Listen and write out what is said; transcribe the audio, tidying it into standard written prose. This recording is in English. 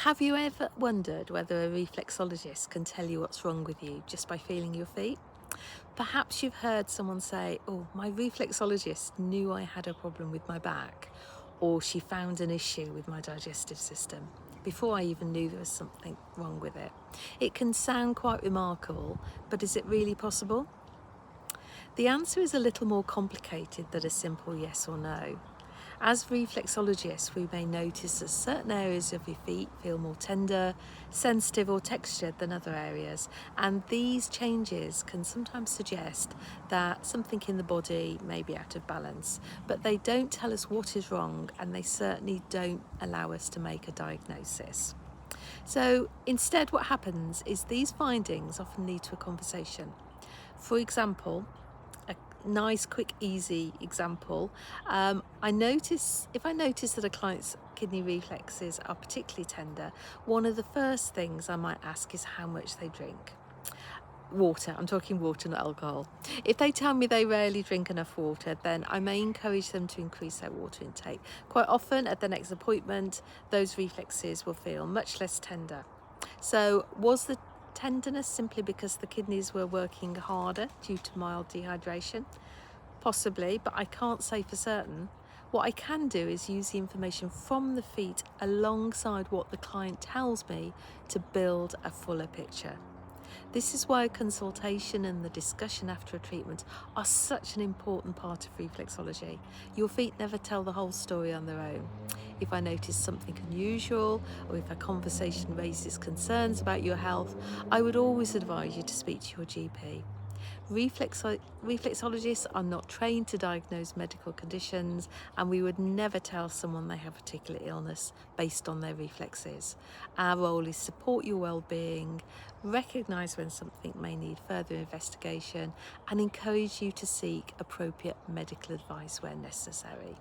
Have you ever wondered whether a reflexologist can tell you what's wrong with you just by feeling your feet? Perhaps you've heard someone say, "Oh, my reflexologist knew I had a problem with my back," or "she found an issue with my digestive system before I even knew there was something wrong with it." It can sound quite remarkable, but is it really possible? The answer is a little more complicated than a simple yes or no. As reflexologists, we may notice that certain areas of your feet feel more tender, sensitive, or textured than other areas, and these changes can sometimes suggest that something in the body may be out of balance, but they don't tell us what is wrong, and they certainly don't allow us to make a diagnosis. So instead, what happens is these findings often lead to a conversation. For example, a nice, quick, easy example. If I notice that a client's kidney reflexes are particularly tender, one of the first things I might ask is how much they drink. Water, I'm talking water, not alcohol. If they tell me they rarely drink enough water, then I may encourage them to increase their water intake. Quite often at the next appointment, those reflexes will feel much less tender. So was the tenderness simply because the kidneys were working harder due to mild dehydration? Possibly, but I can't say for certain. What I can do is use the information from the feet alongside what the client tells me to build a fuller picture. This is why consultation and the discussion after a treatment are such an important part of reflexology. Your feet never tell the whole story on their own. If I notice something unusual, or if a conversation raises concerns about your health, I would always advise you to speak to your GP. Reflexologists are not trained to diagnose medical conditions, and we would never tell someone they have a particular illness based on their reflexes. Our role is support your well-being, recognise when something may need further investigation, and encourage you to seek appropriate medical advice where necessary.